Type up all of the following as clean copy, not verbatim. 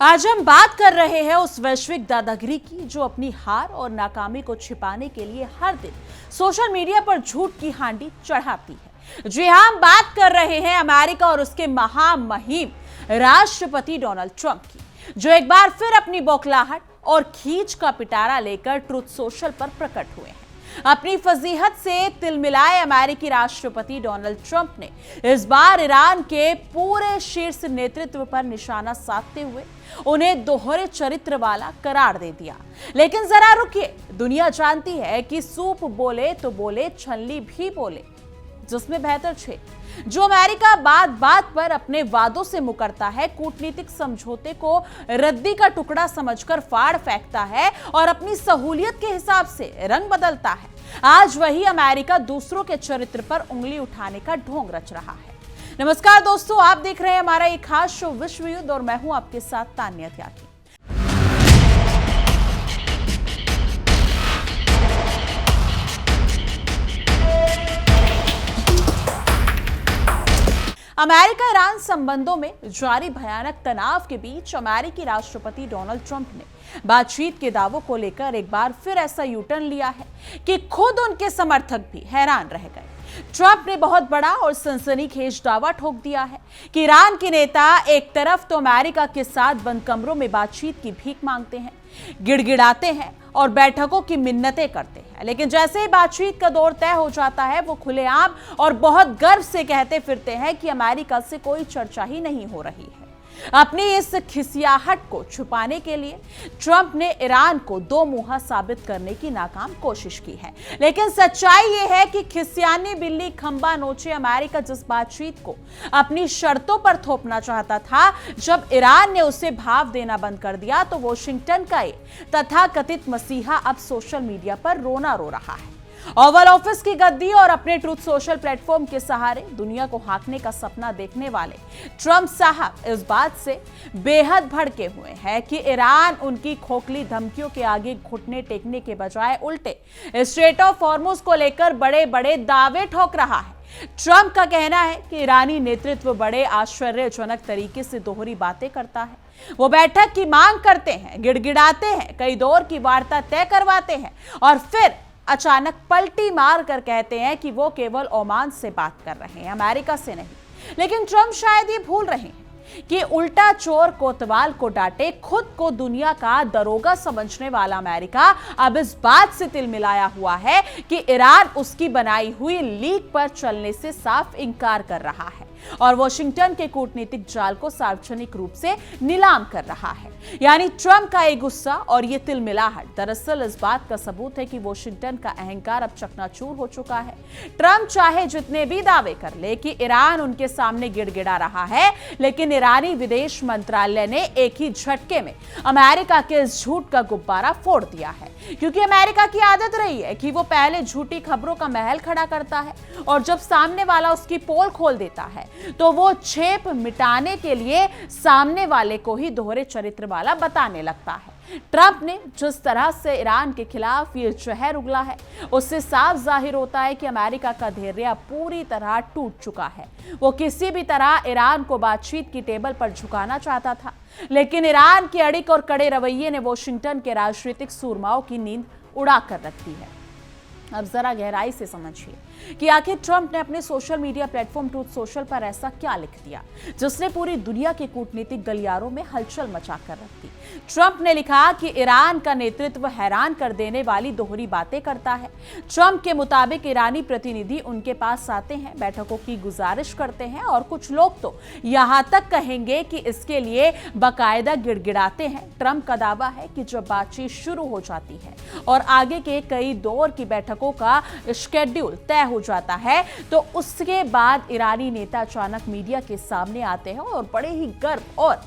आज हम बात कर रहे हैं उस वैश्विक दादागिरी की जो अपनी हार और नाकामी को छिपाने के लिए हर दिन सोशल मीडिया पर झूठ की हांडी चढ़ाती है। जी हां, हम बात कर रहे हैं अमेरिका और उसके महामहिम राष्ट्रपति डोनाल्ड ट्रंप की, जो एक बार फिर अपनी बौखलाहट और खींच का पिटारा लेकर ट्रुथ सोशल पर प्रकट हुए हैं। अपनी फजीहत से तिलमिलाए अमेरिकी राष्ट्रपति डोनाल्ड ट्रंप ने इस बार ईरान के पूरे शीर्ष नेतृत्व पर निशाना साधते हुए उन्हें दोहरे चरित्र वाला करार दे दिया। लेकिन जरा रुकिए, दुनिया जानती है कि सूप बोले तो बोले, छलनी भी बोले, जिसमें बेहतर छे। जो अमेरिका बात बात पर अपने वादों से मुकरता है, कूटनीतिक समझौते को रद्दी का टुकड़ा समझकर फाड़ फेंकता है और अपनी सहूलियत के हिसाब से रंग बदलता है, आज वही अमेरिका दूसरों के चरित्र पर उंगली उठाने का ढोंग रच रहा है। नमस्कार दोस्तों, आप देख रहे हैं हमारा एक खास शो विश्व युद्ध और मैं हूं आपके साथ तान्या त्यागी। अमेरिका ईरान संबंधों में जारी भयानक तनाव के बीच अमेरिकी राष्ट्रपति डोनाल्ड ट्रंप ने बातचीत के दावों को लेकर एक बार फिर ऐसा यूटर्न लिया है कि खुद उनके समर्थक भी हैरान रह गए। ट्रंप ने बहुत बड़ा और सनसनीखेज दावा ठोक दिया है कि ईरान के नेता एक तरफ तो अमेरिका के साथ बंद कमरों में बातचीत की भीख मांगते हैं, गिड़गिड़ाते हैं और बैठकों की मिन्नतें करते हैं, लेकिन जैसे ही बातचीत का दौर तय हो जाता है वो खुलेआम और बहुत गर्व से कहते फिरते हैं कि अमेरिका से कोई चर्चा ही नहीं हो रही है। अपनी इस खिसियाहट को छुपाने के लिए ट्रंप ने ईरान को दो मुंहा साबित करने की नाकाम कोशिश की है, लेकिन सच्चाई यह है कि खिसियानी बिल्ली खंबा नोचे अमेरिका जिस बातचीत को अपनी शर्तों पर थोपना चाहता था, जब ईरान ने उसे भाव देना बंद कर दिया तो वॉशिंगटन का ये तथाकथित मसीहा अब सोशल मीडिया पर रोना रो रहा है। ओवल ऑफिस की गद्दी और अपने ट्रुथ सोशल प्लेटफॉर्म के सहारे दुनिया को हाँकने का सपना देखने वाले ट्रंप साहब इस बात से बेहद भड़के हुए हैं कि ईरान उनकी खोखली धमकियों के आगे घुटने टेकने के बजाय उल्टे स्ट्रेट ऑफ हॉर्मुज को लेकर बड़े बड़े दावे ठोक रहा है। ट्रंप का कहना है कि ईरानी नेतृत्व बड़े आश्चर्यजनक तरीके से दोहरी बातें करता है। वो बैठक की मांग करते हैं, गिड़गिड़ाते हैं, कई दौर की वार्ता तय करवाते हैं और फिर अचानक पलटी मार कर कहते हैं कि वो केवल ओमान से बात कर रहे हैं, अमेरिका से नहीं। लेकिन ट्रंप शायद ये भूल रहे हैं कि उल्टा चोर कोतवाल को डांटे, खुद को दुनिया का दरोगा समझने वाला अमेरिका अब इस बात से तिलमिलाया हुआ है कि ईरान उसकी बनाई हुई लीक पर चलने से साफ इंकार कर रहा है और वॉशिंगटन के कूटनीतिक जाल को सार्वजनिक रूप से नीलाम कर रहा है। यानी ट्रंप का ये गुस्सा और ये तिलमिलाहट दरअसल इस बात का सबूत है कि वॉशिंगटन का अहंकार अब चकनाचूर हो चुका है। ट्रंप चाहे जितने भी दावे कर ले कि ईरान उनके सामने गिड़गिड़ा रहा है, लेकिन ईरानी विदेश मंत्रालय ने एक ही झटके में अमेरिका के इस झूठ का गुब्बारा फोड़ दिया है, क्योंकि अमेरिका की आदत रही है कि वो पहले झूठी खबरों का महल खड़ा करता है और जब सामने वाला उसकी पोल खोल देता है तो वो छेप मिटाने के लिए सामने वाले को ही दोहरे चरित्र वाला बताने लगता है। ट्रंप ने जिस तरह से ईरान के खिलाफ ये जहर उगला है, उससे साफ जाहिर होता है कि अमेरिका का धैर्य पूरी तरह टूट चुका है। वो किसी भी तरह ईरान को बातचीत की टेबल पर झुकाना चाहता था, लेकिन ईरान के अड़िक और कड़े रवैये ने वॉशिंगटन के राजनीतिक सूरमाओं की नींद उड़ा कर रख दी है। अब जरा गहराई से समझिए कि आखिर ट्रंप ने अपने social media platform truth social पर ऐसा क्या लिख दिया जिसने पूरी दुनिया के कूटनीतिक गलियारों में हलचल मचा कर रख दी। ट्रंप ने लिखा कि ईरान का नेतृत्व हैरान कर देने वाली दोहरी बातें करता है। ट्रंप के मुताबिक ईरानी प्रतिनिधि उनके पास आते हैं, बैठकों की गुजारिश करते हैं और कुछ लोग तो यहां तक कहेंगे कि इसके लिए बाकायदा गिड़गिड़ाते हैं। ट्रंप का दावा है कि जब बातचीत शुरू हो जाती है और आगे के कई दौर की बैठकों का शेड्यूल तय हो जाता है तो उसके बाद ईरानी नेता अचानक मीडिया के सामने आते हैं और बड़े ही गर्व और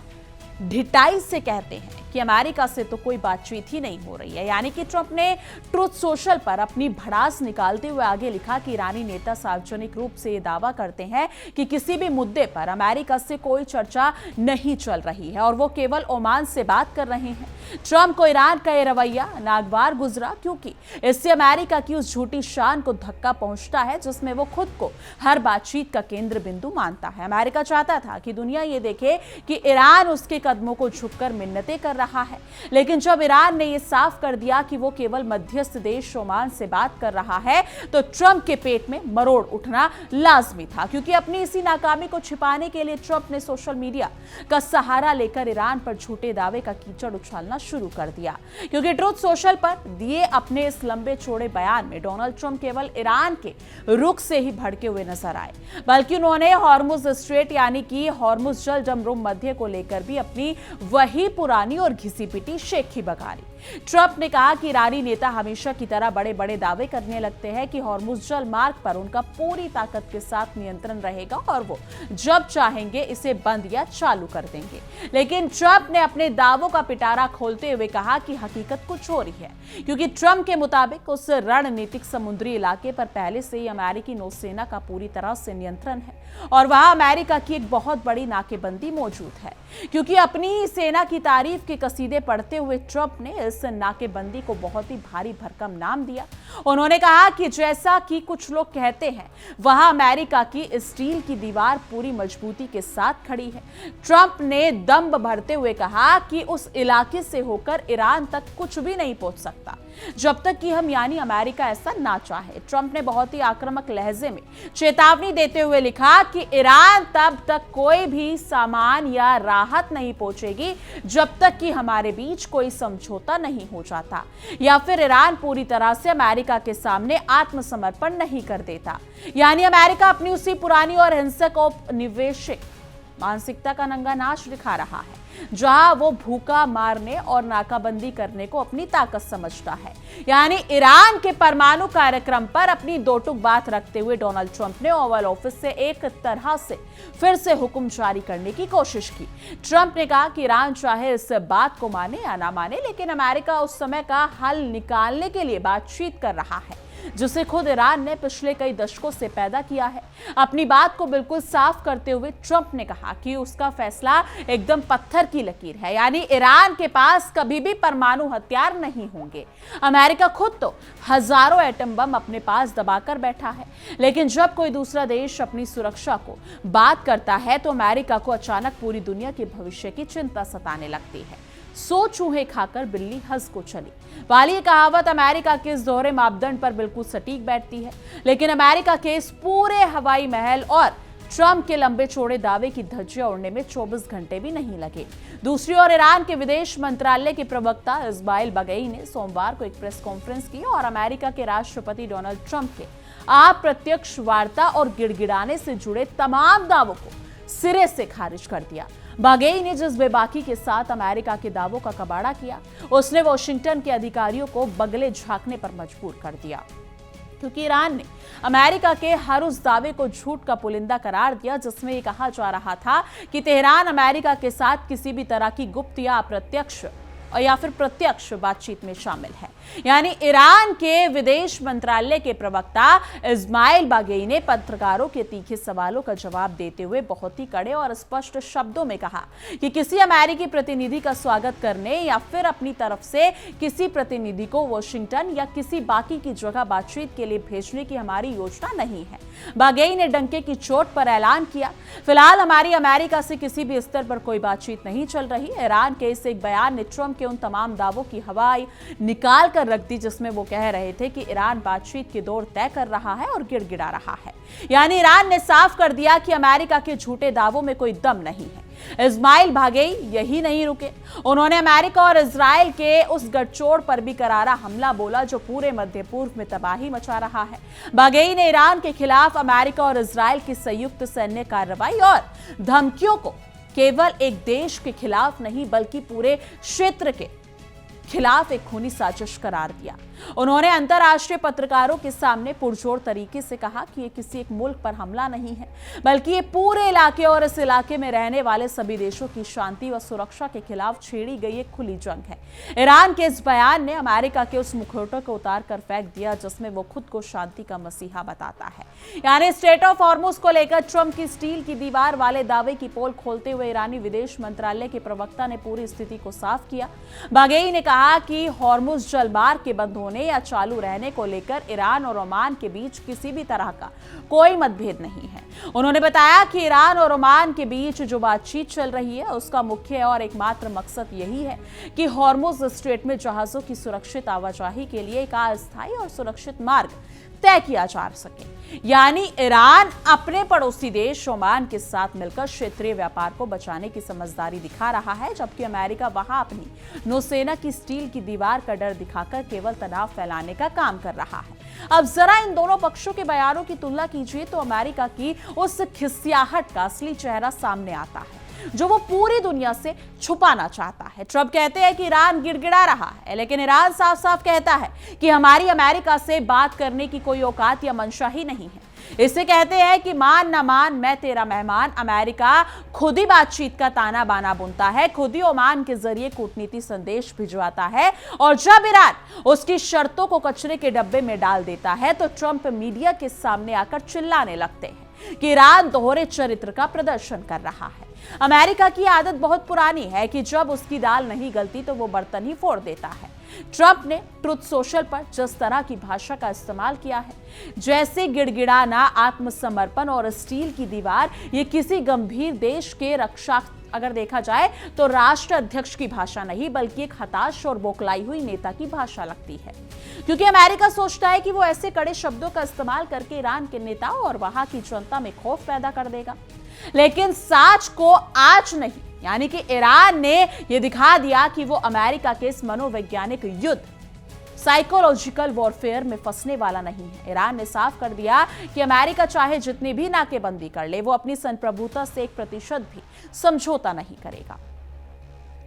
ढिठाई से कहते हैं कि अमेरिका से तो कोई बातचीत ही नहीं हो रही है। यानी कि ट्रंप ने ट्रुथ सोशल पर अपनी भड़ास निकालते हुए आगे लिखा कि ईरानी नेता सार्वजनिक रूप से ये दावा करते हैं कि किसी भी मुद्दे पर अमेरिका से कोई चर्चा नहीं चल रही है और वो केवल ओमान से बात कर रहे हैं। ट्रंप को ईरान का ये रवैया नागवार गुजरा, क्योंकि इससे अमेरिका की उस झूठी शान को धक्का पहुंचता है जिसमें वो खुद को हर बातचीत का केंद्र बिंदु मानता है। अमेरिका चाहता था कि दुनिया ये देखे कि ईरान उसके कदमों को झुककर मिन्नतें कर रहा है। लेकिन जब ईरान ने यह साफ कर दिया कि वो केवल मध्यस्थ देश ओमान से बात कर रहा है, तो ट्रंप के पेट में मरोड़ उठना लाजमी था, क्योंकि अपनी इसी नाकामी को छिपाने के लिए ट्रंप ने सोशल मीडिया का सहारा लेकर ईरान पर झूठे दावे का कीचड़ उछालना शुरू कर दिया। क्योंकि ट्रुथ सोशल पर दिए अपने इस लंबे चौड़े बयान में डोनाल्ड ट्रंप केवल ईरान के रुख से ही भड़के हुए नजर आए, बल्कि उन्होंने हॉर्मुज स्ट्रेट यानी कि हॉर्मुज जल जमरूम मध्य को लेकर भी अपनी वही पुरानी और घिसी पिटी शेखी बगारी। ट्रंप ने कहा कि ईरानी नेता हमेशा की तरह बड़े बड़े दावे करने लगते हैं कि हॉर्मुज जल मार्ग पर उनका पूरी ताकत के साथ नियंत्रण रहेगा और वो जब चाहेंगे इसे बंद या चालू कर देंगे। लेकिन ट्रंप ने अपने दावों का पिटारा खोलते हुए कहा कि हकीकत कुछ और ही है, क्योंकि ट्रंप के मुताबिक उस रणनीतिक समुद्री इलाके पर पहले से ही अमेरिकी नौसेना का पूरी तरह से नियंत्रण है और वहां अमेरिका की एक बहुत बड़ी नाकेबंदी मौजूद है। क्योंकि अपनी ही सेना की तारीफ के कसीदे पढ़ते हुए ट्रंप ने इस नाकेबंदी को बहुत ही भारी भरकम नाम दिया। उन्होंने कहा कि जैसा कि कुछ लोग कहते हैं, वहां अमेरिका की स्टील की दीवार पूरी मजबूती के साथ खड़ी है। ट्रंप ने दम भरते हुए कहा कि उस इलाके से होकर ईरान तक कुछ भी नहीं पहुंच सकता जब तक कि हम यानी अमेरिका ऐसा ना चाहे। ट्रंप ने बहुत ही आक्रामक लहजे में चेतावनी देते हुए लिखा कि ईरान तब तक कोई भी सामान या राहत नहीं पहुंचेगी जब तक कि हमारे बीच कोई समझौता नहीं हो जाता या फिर ईरान पूरी तरह से अमेरिका के सामने आत्मसमर्पण नहीं कर देता। यानी अमेरिका अपनी उसी पुरानी और हिंसक औपनिवेशिक मानसिकता का नंगा नाच दिखा रहा है, जहां वो भूखा मारने और नाकाबंदी करने को अपनी ताकत समझता है। यानी ईरान के परमाणु कार्यक्रम पर अपनी दो टूक बात रखते हुए डोनाल्ड ट्रंप ने ओवल ऑफिस से एक तरह से फिर से हुक्म जारी करने की कोशिश की। ट्रंप ने कहा कि ईरान चाहे इस बात को माने या ना माने, लेकिन अमेरिका उस समय का हल निकालने के लिए बातचीत कर रहा है जिसे खुद ईरान ने पिछले कई दशकों से पैदा किया है। अपनी बात को बिल्कुल साफ करते हुए ट्रंप ने कहा कि उसका फैसला एकदम पत्थर की लकीर है, यानी ईरान के पास कभी भी परमाणु हथियार नहीं होंगे। अमेरिका खुद तो हजारों एटम बम अपने पास दबाकर बैठा है, लेकिन जब कोई दूसरा देश अपनी सुरक्षा को बात करता है तो अमेरिका को अचानक पूरी दुनिया के भविष्य की चिंता सताने लगती है। सो चूहे खाकर बिल्ली हंस को चली वाली कहावत अमेरिका के इस दोहरे मापदंड पर बिल्कुल सटीक बैठती है। लेकिन अमेरिका के इस पूरे हवाई महल और ट्रंप के लंबे चौड़े दावे की धज्जियां उड़ने में 24 घंटे भी नहीं लगे। दूसरी ओर ईरान के विदेश मंत्रालय के प्रवक्ता इस्माइल बागई ने सोमवार को एक प्रेस कॉन्फ्रेंस की और अमेरिका के राष्ट्रपति डोनाल्ड ट्रंप के अप्रत्यक्ष वार्ता और गिड़गिड़ाने से जुड़े तमाम दावों को सिरे से खारिज कर दिया। बागेई ने जिस बेबाकी के साथ अमेरिका के दावों का कबाड़ा किया, उसने वॉशिंगटन के अधिकारियों को बगले झांकने पर मजबूर कर दिया, क्योंकि ईरान ने अमेरिका के हर उस दावे को झूठ का पुलिंदा करार दिया जिसमें यह कहा जा रहा था कि तेहरान अमेरिका के साथ किसी भी तरह की गुप्त या अप्रत्यक्ष या फिर प्रत्यक्ष बातचीत में शामिल है। यानी ईरान के विदेश मंत्रालय के प्रवक्ता इस्माइल बागेई ने पत्रकारों के तीखे सवालों का जवाब देते हुए बहुत ही कड़े और स्पष्ट शब्दों में कहा कि किसी अमेरिकी प्रतिनिधि का स्वागत करने या फिर अपनी तरफ से किसी प्रतिनिधि को वॉशिंगटन या किसी बाकी की जगह बातचीत के लिए भेजने की हमारी योजना नहीं है। बागेई ने डंके की चोट पर ऐलान किया, फिलहाल हमारी अमेरिका से किसी भी स्तर पर कोई बातचीत नहीं चल रही। ईरान के इस एक बयान ने ट्रंप के उन तमाम दावों की हवाई निकाल कर रख दी जिसमें वो कह रहे थे कि ईरान बातचीत की दौर तय कर रहा है और गिड़गिड़ा रहा है। यानी ईरान ने साफ कर दिया कि अमेरिका के झूठे दावों में कोई दम नहीं है। इस्माइल बागेई यही नहीं रुके, उन्होंने अमेरिका और इजराइल के उस गठजोड़ पर भी करारा हमला बोला जो पूरे मध्य पूर्व में तबाही मचा रहा है। बागेई ने ईरान के खिलाफ अमेरिका और इजराइल की संयुक्त सैन्य कार्रवाई और धमकियों को केवल एक देश के खिलाफ नहीं बल्कि पूरे क्षेत्र के खिलाफ एक खूनी साजिश करार दिया। उन्होंने अंतर्राष्ट्रीय पत्रकारों के सामने पुरजोर तरीके से कहा कि ये किसी एक मुल्क पर हमला नहीं है, बल्कि ये पूरे इलाके और इस इलाके में रहने वाले सभी देशों की शांति व सुरक्षा के खिलाफ छेड़ी गई एक खुली जंग है। ईरान के इस बयान ने अमेरिका के उस मुखौटे को उतार कर फेंक दिया जिसमें वो खुद को शांति का मसीहा बताता है। यानी स्ट्रेट ऑफ हॉर्मुज को लेकर ट्रंप की स्टील की दीवार वाले दावे की पोल खोलते हुए ईरानी विदेश मंत्रालय के प्रवक्ता ने पूरी स्थिति को साफ किया। बागेई ने कहा कि हॉर्मुज जलमार्ग के बंद होने या चालू रहने को लेकर ईरान और ओमान के बीच किसी भी तरह का कोई मतभेद नहीं है। उन्होंने बताया कि ईरान और ओमान के बीच जो बातचीत चल रही है उसका मुख्य और एकमात्र मकसद यही है कि हॉर्मुज स्ट्रेट में जहाजों की सुरक्षित आवाजाही के लिए एक अस्थायी और सुरक्षित मार्ग तय किया जा सके। यानी ईरान अपने पड़ोसी देश ओमान के साथ मिलकर क्षेत्रीय व्यापार को बचाने की समझदारी दिखा रहा है, जबकि अमेरिका वहां अपनी नौसेना की स्टील की दीवार का डर दिखाकर केवल तनाव फैलाने का काम कर रहा है। अब जरा इन दोनों पक्षों के बयानों की तुलना कीजिए तो अमेरिका की उस खिसियाहट का असली चेहरा सामने आता है जो वो पूरी दुनिया से छुपाना चाहता है। ट्रंप कहते हैं कि ईरान गिड़गिड़ा रहा है, लेकिन ईरान साफ साफ कहता है कि हमारी अमेरिका से बात करने की कोई औकात या मंशा ही नहीं है। इसे कहते हैं कि मान ना मान मैं तेरा मेहमान। अमेरिका खुद ही बातचीत का ताना बाना बुनता है, खुद ही ओमान के जरिए कूटनीति संदेश भिजवाता है, और जब ईरान उसकी शर्तों को कचरे के डब्बे में डाल देता है तो ट्रंप मीडिया के सामने आकर चिल्लाने लगते हैं कि ईरान दोहरे चरित्र का प्रदर्शन कर रहा है। अमेरिका की आदत बहुत पुरानी है कि जब उसकी दाल नहीं गलती तो वो बर्तन ही फोड़ देता है। ट्रंप ने ट्रुथ सोशल पर जिस तरह की भाषा का इस्तेमाल किया है, जैसे गिड़गिड़ाना, आत्मसमर्पण और स्टील की दीवार, ये किसी गंभीर देश के रक्षा, अगर देखा जाए तो राष्ट्र अध्यक्ष की भाषा नहीं बल्कि एक हताश और बौखलाई हुई नेता की भाषा लगती है। क्योंकि अमेरिका सोचता है कि वो ऐसे कड़े शब्दों का इस्तेमाल करके ईरान के नेताओं और वहां की जनता में खौफ पैदा कर देगा, लेकिन साच को आज नहीं, यानी कि ईरान ने यह दिखा दिया कि वो अमेरिका के इस मनोवैज्ञानिक युद्ध, साइकोलॉजिकल वॉरफेयर में फंसने वाला नहीं है। ईरान ने साफ कर दिया कि अमेरिका चाहे जितनी भी नाकेबंदी कर ले, वो अपनी संप्रभुता से 1% भी समझौता नहीं करेगा।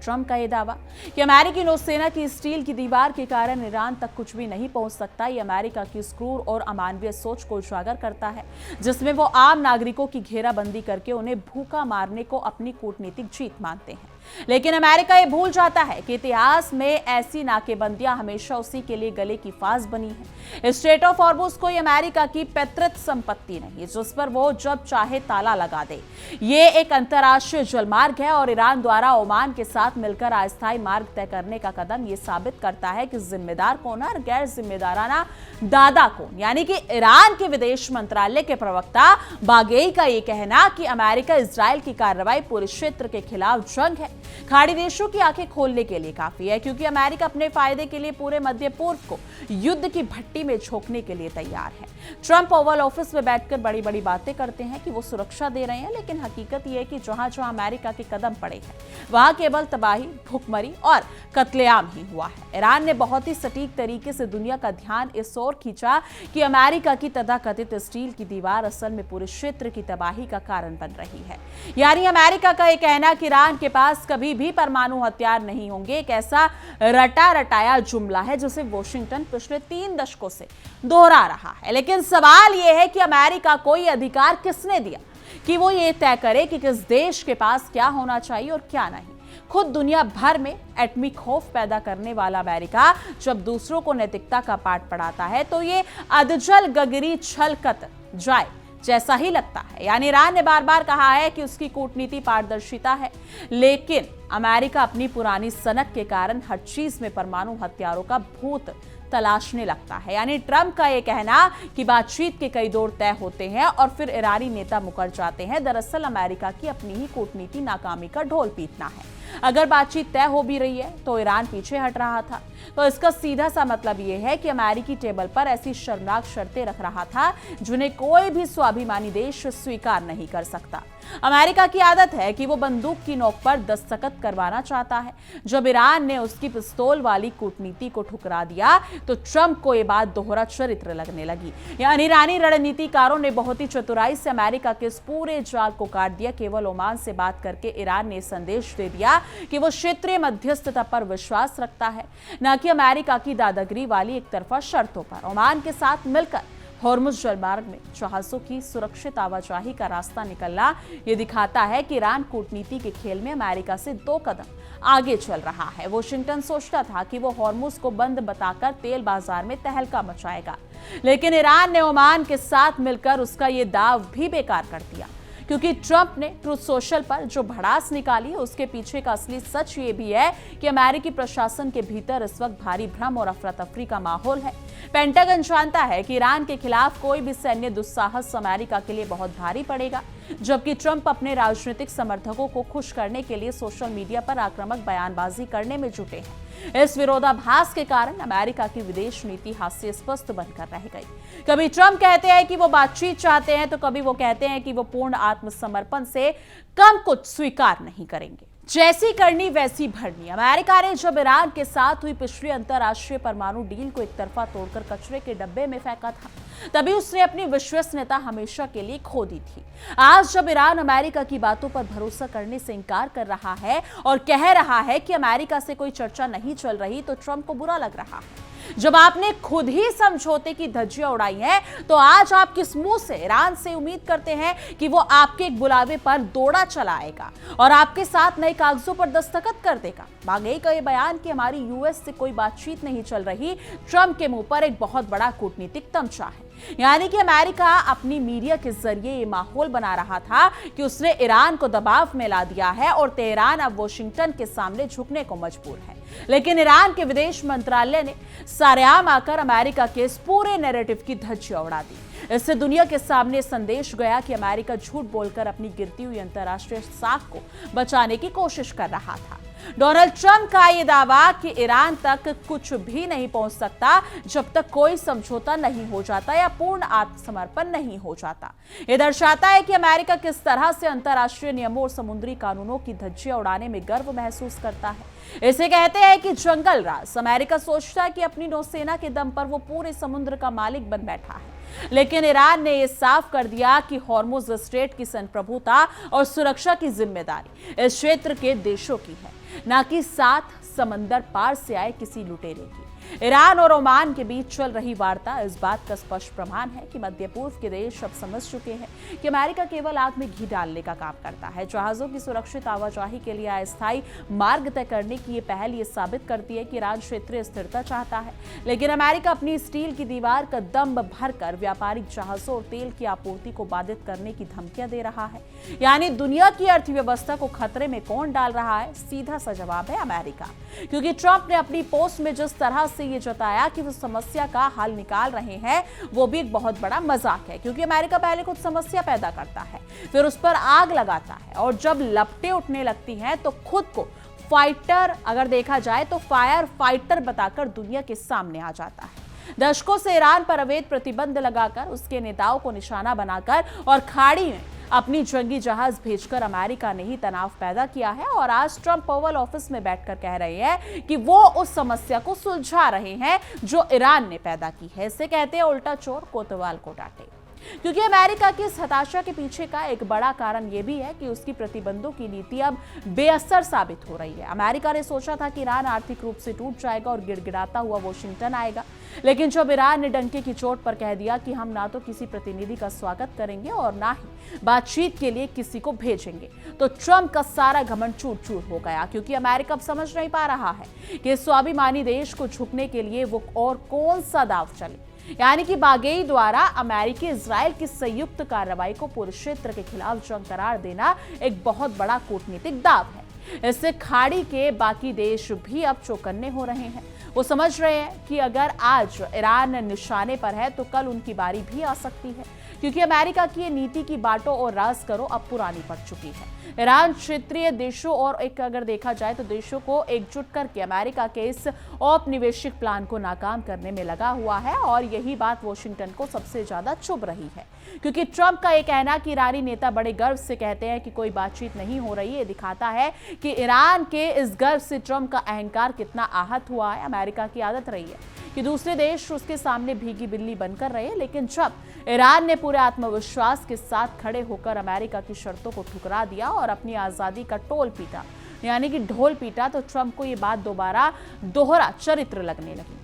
ट्रंप का यह दावा कि अमेरिकी नौसेना की स्टील की दीवार के कारण ईरान तक कुछ भी नहीं पहुंच सकता, ये अमेरिका की क्रूर और अमानवीय सोच को उजागर करता है, जिसमें वो आम नागरिकों की घेराबंदी करके उन्हें भूखा मारने को अपनी कूटनीतिक जीत मानते हैं। लेकिन अमेरिका ये भूल जाता है कि इतिहास में ऐसी नाकेबंदियां हमेशा उसी के लिए गले की फांस बनी है। स्ट्रेट ऑफ हॉर्मुज कोई अमेरिका की पैतृक संपत्ति नहीं जिस पर वो जब चाहे ताला लगा दे। ये एक अंतर्राष्ट्रीय जलमार्ग है और ईरान द्वारा ओमान के साथ मिलकर अस्थायी मार्ग तय करने का कदम ये साबित करता है कि जिम्मेदार कौन है और गैर जिम्मेदाराना दादा कौन। यानी कि ईरान के विदेश मंत्रालय के प्रवक्ता बागेई का ये कहना कि अमेरिका इजराइल की कार्रवाई पूरे क्षेत्र के खिलाफ जंग है, खाड़ी देशों की आंखें खोलने के लिए काफी है, क्योंकि अमेरिका अपने फायदे के लिए पूरे मध्य पूर्व को युद्ध की भट्टी में झोंकने के लिए तैयार है। ट्रंप ओवल ऑफिस में बैठकर बड़ी बड़ी बातें करते हैं कि वो सुरक्षा दे रहे हैं, लेकिन हकीकत यह है कि जहां जहां अमेरिका के कदम पड़े हैं वहां केवल तबाही, भुखमरी और कत्लेआम ही हुआ है। ईरान ने बहुत ही सटीक तरीके से दुनिया का ध्यान इस ओर खींचा कि अमेरिका की तथाकथित स्टील की दीवार असल में पूरे क्षेत्र की तबाही का कारण बन रही है। यानी अमेरिका का यह कहना कि ईरान के पास कभी भी परमाणु हथियार नहीं होंगे एक ऐसा रटा रटाया जुमला है जिसे वॉशिंगटन पिछले 3 दशकों से दोहरा रहा है। लेकिन सवाल यह है कि अमेरिका को यह अधिकार किसने दिया कि वो ये तय करे कि किस देश के पास क्या होना चाहिए और क्या नहीं। खुद दुनिया भर में एटमी खौफ पैदा करने वाला अमेरिका जब दूसरों को नैतिकता का पाठ पढ़ाता है तो ये अधजल गगरी छलकत जाए जैसा ही लगता है। यानी ईरान ने बार बार कहा है कि उसकी कूटनीति पारदर्शिता है, लेकिन अमेरिका अपनी पुरानी सनक के कारण हर चीज में परमाणु हथियारों का भूत तलाशने लगता है। यानी ट्रंप का यह कहना कि बातचीत के कई दौर तय होते हैं और फिर ईरानी नेता मुकर जाते हैं, दरअसल अमेरिका की अपनी ही कूटनीति नाकामी का ढोल पीटना है। अगर बातचीत तय हो भी रही है तो ईरान पीछे हट रहा था, तो इसका सीधा सा मतलब यह है कि अमेरिकी टेबल पर ऐसी शर्मनाक शर्तें रख रहा था जिन्हें कोई भी स्वाभिमानी देश स्वीकार नहीं कर सकता। अमेरिका की आदत है कि वो बंदूक की नोक पर दस्तखत करवाना चाहता है। जब ईरान ने उसकी पिस्तौल वाली कूटनीति को ठुकरा दिया तो ट्रंप को यह बात दोहरा चरित्र लगने लगी। यानी ईरानी रणनीतिकारों ने बहुत ही चतुराई से अमेरिका के इस पूरे जाल को काट दिया। केवल ओमान से बात करके ईरान ने संदेश दे दिया कि वो क्षेत्रीय मध्यस्थता पर विश्वास रखता है, न कि अमेरिका की दादागिरी वाली एक तरफा शर्तों पर। ओमान के साथ मिलकर हॉर्मुज जलमार्ग में जहाजों की सुरक्षित आवाजाही का रास्ता निकलना ये दिखाता है कि ईरान कूटनीति के खेल में अमेरिका से 2 कदम आगे चल रहा है। वॉशिंगटन सोचता था कि वो हॉर्मुज को बंद बताकर तेल बाजार में तहलका मचाएगा, लेकिन ईरान ने ओमान के साथ मिलकर उसका ये दाव भी बेकार कर दिया, क्योंकि ट्रंप ने ट्रुथ सोशल पर जो भड़ास निकाली है उसके पीछे का असली सच ये भी है कि अमेरिकी प्रशासन के भीतर इस वक्त भारी भ्रम और अफरा तफरी का माहौल है। पेंटागन जानता है कि ईरान के खिलाफ कोई भी सैन्य दुस्साहस अमेरिका के लिए बहुत भारी पड़ेगा, जबकि ट्रंप अपने राजनीतिक समर्थकों को खुश करने के लिए सोशल मीडिया पर आक्रामक बयानबाजी करने में जुटे हैं। इस विरोधाभास के कारण अमेरिका की विदेश नीति हास्यास्पद बनकर रह गई। कभी ट्रंप कहते हैं कि वो बातचीत चाहते हैं, तो कभी वो कहते हैं कि वो पूर्ण आत्मसमर्पण से कम कुछ स्वीकार नहीं करेंगे। जैसी करनी वैसी भरनी। अमेरिका ने जब ईरान के साथ हुई पिछली अंतर्राष्ट्रीय परमाणु डील को एक तरफा तोड़कर कचरे के डब्बे में फेंका था, तभी उसने अपनी विश्वसनीयता हमेशा के लिए खो दी थी। आज जब ईरान अमेरिका की बातों पर भरोसा करने से इनकार कर रहा है और कह रहा है कि अमेरिका से कोई चर्चा नहीं चल रही, तो ट्रंप को बुरा लग रहा है। जब आपने खुद ही समझौते की धज्जियां उड़ाई हैं, तो आज आप किस मुंह से ईरान से उम्मीद करते हैं कि वो आपके एक बुलावे पर दौड़ा चलाएगा और आपके साथ नए कागजों पर दस्तखत कर देगा। मांगे का ये बयान कि हमारी यूएस से कोई बातचीत नहीं चल रही, ट्रंप के मुंह पर एक बहुत बड़ा कूटनीतिक तमचा है। यानी कि अमेरिका अपनी मीडिया के जरिए ये माहौल बना रहा था कि उसने ईरान को दबाव में ला दिया है और तेहरान अब वॉशिंगटन के सामने झुकने को मजबूर है। लेकिन ईरान के विदेश मंत्रालय ने सरेआम आकर अमेरिका के इस पूरे नैरेटिव की धज्जियां उड़ा दी। इससे दुनिया के सामने संदेश गया कि अमेरिका झूठ बोलकर अपनी गिरती हुई अंतर्राष्ट्रीय साख को बचाने की कोशिश कर रहा था। डोनाल्ड ट्रंप का यह दावा कि ईरान तक कुछ भी नहीं पहुंच सकता जब तक कोई समझौता नहीं हो जाता या पूर्ण आत्मसमर्पण नहीं हो जाता, यह दर्शाता है कि अमेरिका किस तरह से अंतर्राष्ट्रीय नियमों और समुद्री कानूनों की धज्जियां उड़ाने में गर्व महसूस करता है। इसे कहते हैं कि जंगल राज। अमेरिका सोचता है कि अपनी नौसेना के दम पर वो पूरे समुद्र का मालिक बन बैठा है, लेकिन ईरान ने यह साफ कर दिया कि हॉर्मुज स्ट्रेट की संप्रभुता और सुरक्षा की जिम्मेदारी इस क्षेत्र के देशों की है, न कि 7 समंदर पार से आए किसी लुटेरे की। ईरान और ओमान के बीच चल रही वार्ता इस बात का स्पष्ट प्रमाण है कि मध्य पूर्व के देश अब समझ चुके हैं कि अमेरिका केवल आग में घी डालने का काम करता है। जहाजों की सुरक्षित आवाजाही के लिए अस्थायी मार्ग तय करने की ये पहल ये साबित करती है कि ईरान क्षेत्रीय स्थिरता चाहता है, लेकिन अमेरिका अपनी स्टील की दीवार का दम भरकर व्यापारिक जहाजों और तेल की आपूर्ति को बाधित करने की धमकियां दे रहा है। यानी दुनिया की अर्थव्यवस्था को खतरे में कौन डाल रहा है? सीधा सा जवाब है अमेरिका, क्योंकि ट्रंप ने अपनी पोस्ट में जिस तरह से ये जताया कि वो समस्या का हल निकाल रहे हैं, वो भी एक बहुत बड़ा मजाक है। क्योंकि अमेरिका पहले कुछ समस्या पैदा करता है, फिर उस पर आग लगाता है, और जब लपटें उठने लगती हैं तो खुद को फाइटर, अगर देखा जाए तो फायर फाइटर बताकर दुनिया के सामने आ जाता है। दशकों से ईरान पर अवैध प्रतिबंध लगाकर, उसके नेताओं को निशाना बनाकर और खाड़ी में अपनी जंगी जहाज भेजकर अमेरिका ने ही तनाव पैदा किया है। और आज ट्रंप ओवल ऑफिस में बैठकर कह रहे हैं कि वो उस समस्या को सुलझा रहे हैं जो ईरान ने पैदा की है। इसे कहते हैं उल्टा चोर कोतवाल को डांटे। क्योंकि अमेरिका की इस हताशा के पीछे का एक बड़ा कारण यह भी है कि उसकी प्रतिबंधों की नीति अब बेअसर साबित हो रही है। अमेरिका ने सोचा था कि ईरान आर्थिक रूप से टूट जाएगा और गिड़गिड़ाता हुआ वॉशिंगटन आएगा, लेकिन जब ईरान ने डंके की चोट पर कह दिया कि हम ना तो किसी प्रतिनिधि का स्वागत करेंगे और ना ही बातचीत के लिए किसी को भेजेंगे, तो ट्रंप का सारा घमंड चूर चूर हो गया। क्योंकि अमेरिका अब समझ नहीं पा रहा है कि स्वाभिमानी देश को झुकने के लिए वो और कौन सा दाव चले। यानी कि बागेई द्वारा अमेरिकी इजराइल की संयुक्त कार्रवाई को पूरे क्षेत्र के खिलाफ जंग करार देना एक बहुत बड़ा कूटनीतिक दाव है। इससे खाड़ी के बाकी देश भी अब चौकन्ने हो रहे हैं। वो समझ रहे हैं कि अगर आज ईरान निशाने पर है तो कल उनकी बारी भी आ सकती है, क्योंकि अमेरिका की ये नीति की बांटो और राज करो अब पुरानी पड़ चुकी है। ईरान क्षेत्रीय देशों और एक अगर देखा जाए तो देशों को एकजुट करके अमेरिका के इस औपनिवेशिक प्लान को नाकाम करने में लगा हुआ है, और यही बात वॉशिंगटन को सबसे ज्यादा चुभ रही है। क्योंकि ट्रंप का ये कहना कि ईरानी नेता बड़े गर्व से कहते हैं कि कोई बातचीत नहीं हो रही, ये दिखाता है कि ईरान के इस गर्व से ट्रंप का अहंकार कितना आहत हुआ है। अमेरिका की आदत रही है कि दूसरे देश उसके सामने भीगी बिल्ली बनकर रहे, लेकिन जब ईरान ने पूरे आत्मविश्वास के साथ खड़े होकर अमेरिका की शर्तों को ठुकरा दिया और अपनी आजादी का टोल पीटा, यानी कि ढोल पीटा, तो ट्रंप को ये बात दोबारा दोहरा चरित्र लगने लगी।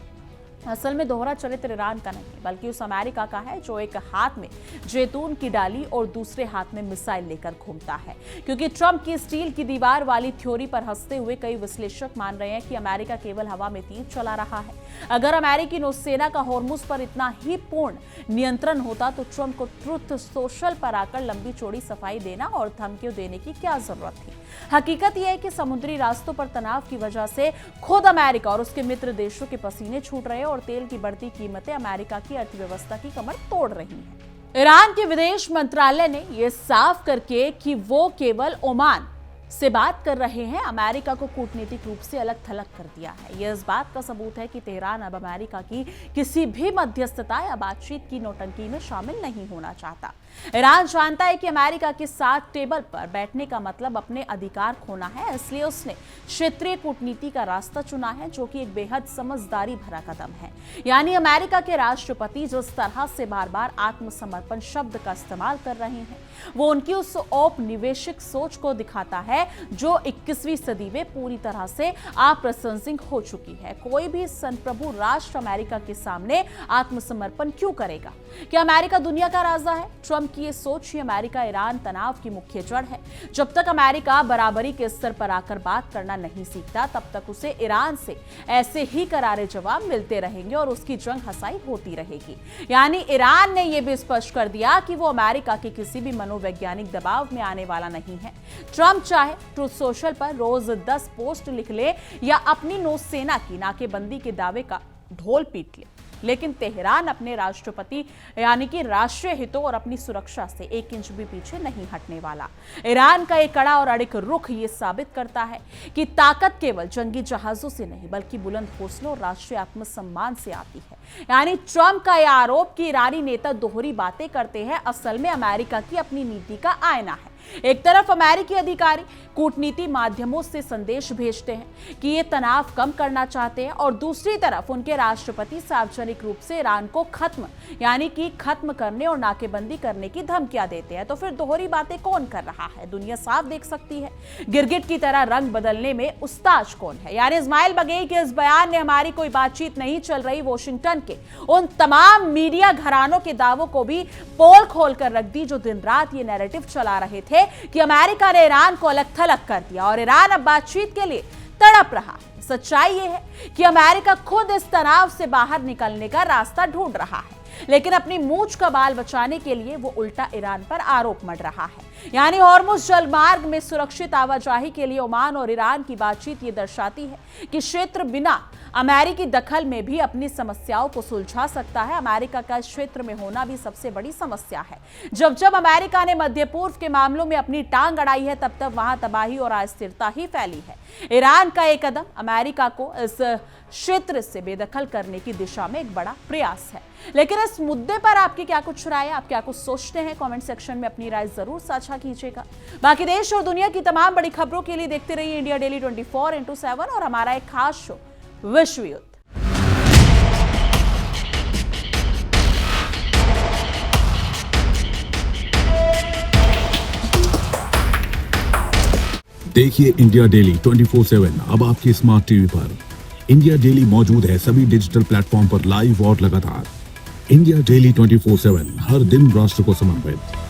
असल में दोहरा चरित्र ईरान का नहीं बल्कि उस अमेरिका का है जो एक हाथ में जैतून की डाली और दूसरे हाथ में मिसाइल लेकर घूमता है। क्योंकि ट्रंप की स्टील की दीवार वाली थ्योरी पर हंसते हुए कई विश्लेषक मान रहे हैं कि अमेरिका केवल हवा में तीर चला रहा है। अगर अमेरिकी नौसेना का होर्मुज पर इतना ही पूर्ण नियंत्रण होता तो ट्रंप को ट्रुथ सोशल पर आकर लंबी चौड़ी सफाई देना और धमकियों देने की क्या जरूरत थी। हकीकत यह है कि समुद्री रास्तों पर तनाव की वजह से खुद अमेरिका और उसके मित्र देशों के पसीने छूट रहे हैं और तेल की बढ़ती कीमतें अमेरिका की अर्थव्यवस्था की कमर तोड़ रही हैं। ईरान के विदेश मंत्रालय ने यह साफ करके कि वो केवल ओमान से बात कर रहे हैं, अमेरिका को कूटनीतिक रूप से अलग थलग कर दिया है। यह इस बात का सबूत है कि तेहरान अब अमेरिका की किसी भी मध्यस्थता या बातचीत की नौटंकी में शामिल नहीं होना चाहता। ईरान जानता है कि अमेरिका के साथ टेबल पर बैठने का मतलब अपने अधिकार खोना है, इसलिए उसने क्षेत्रीय कूटनीति का रास्ता चुना है, जो कि एक बेहद समझदारी भरा कदम है। यानी अमेरिका के राष्ट्रपति जिस तरह से बार बार आत्मसमर्पण शब्द का इस्तेमाल कर रहे हैं, वो उनकी उस औपनिवेशिक सोच को दिखाता है जो 21वीं सदी में पूरी तरह से अप्रासंगिक हो चुकी है। कोई भी संप्रभु राष्ट्र अमेरिका के सामने आत्मसमर्पण क्यों करेगा? क्या अमेरिका दुनिया का राजा है? ट्रंप की ये सोच ही अमेरिका ईरान तनाव की मुख्य जड़ है। जब तक अमेरिका बराबरी के स्तर पर आकर बात करना नहीं सीखता, तब तक उसे ईरान से ऐसे ही करारे जवाब मिलते रहेंगे और उसकी जंग हसाई होती रहेगी। यानी ईरान ने यह भी स्पष्ट कर दिया कि वो अमेरिका के किसी भी मनोवैज्ञानिक दबाव में आने वाला नहीं है। ट्रंप चाहे ट्रूथ सोशल पर रोज 10 पोस्ट लिख ले या अपनी नौसेना की नाकेबंदी के दावे का ढोल पीट ले, लेकिन तेहरान अपने राष्ट्रपति यानी कि राष्ट्रीय हितों और अपनी सुरक्षा से 1 इंच भी पीछे नहीं हटने वाला। ईरान का एक कड़ा और अड़िग रुख ये साबित करता है कि ताकत केवल जंगी जहाजों से नहीं बल्कि बुलंद हौसलों और राष्ट्रीय आत्मसम्मान से आती है। यानी ट्रंप का यह आरोप कि ईरानी नेता दोहरी बातें करते हैं, असल में अमेरिका की अपनी नीति का आईना है। एक तरफ अमेरिकी अधिकारी कूटनीति माध्यमों से संदेश भेजते हैं कि ये तनाव कम करना चाहते हैं और दूसरी तरफ उनके राष्ट्रपति सार्वजनिक रूप से ईरान को खत्म करने और नाकेबंदी करने की धमकियां देते हैं। तो फिर दोहरी बातें कौन कर रहा है? दुनिया साफ देख सकती है। गिरगिट की तरह रंग बदलने में उस्ताद कौन है? यानी इस्माइल बघेई के इस बयान ने हमारी कोई बातचीत नहीं चल रही वॉशिंगटन के उन तमाम मीडिया घरानों के दावों को भी पोल खोल कर रख दी जो दिन रात ये नैरेटिव चला रहे थे कि अमेरिका ने ईरान को अलग थलग कर दिया और ईरान अब बातचीत के लिए तड़प रहा है। सच्चाई यह है कि अमेरिका खुद इस तनाव से बाहर निकलने का रास्ता ढूंढ रहा है, लेकिन अपनी मूंछ का बाल बचाने के लिए वो उल्टा ईरान पर आरोप मढ़ रहा है। यानी हॉर्मुज जलमार्ग में सुरक्षित आवाजाही के लिए ओमान और ईरान की बातचीत ये दर्शाती है कि क्षेत्र बिना अमेरिकी दखल में भी अपनी समस्याओं को सुलझा सकता है। अमेरिका का इस क्षेत्र में होना भी सबसे बड़ी समस्या है। जब जब अमेरिका ने मध्य पूर्व के मामलों में अपनी टांग अड़ाई है, तब तब वहां तबाही और अस्थिरता ही फैली है। ईरान का एक कदम अमेरिका को इस क्षेत्र से बेदखल करने की दिशा में एक बड़ा प्रयास है। लेकिन इस मुद्दे पर आपकी क्या कुछ राय है? आप क्या कुछ सोचते हैं? कमेंट सेक्शन में अपनी राय जरूर साझा कीजिएगा। बाकी देश और दुनिया की तमाम बड़ी खबरों के लिए देखते रहिए इंडिया डेली 24x7 और हमारा एक खास शो विश्व युद्ध। देखिए इंडिया डेली 24/7 अब आपके स्मार्ट टीवी पर। इंडिया डेली मौजूद है सभी डिजिटल प्लेटफॉर्म पर लाइव और लगातार। इंडिया डेली 24/7 हर दिन राष्ट्र को समर्पित।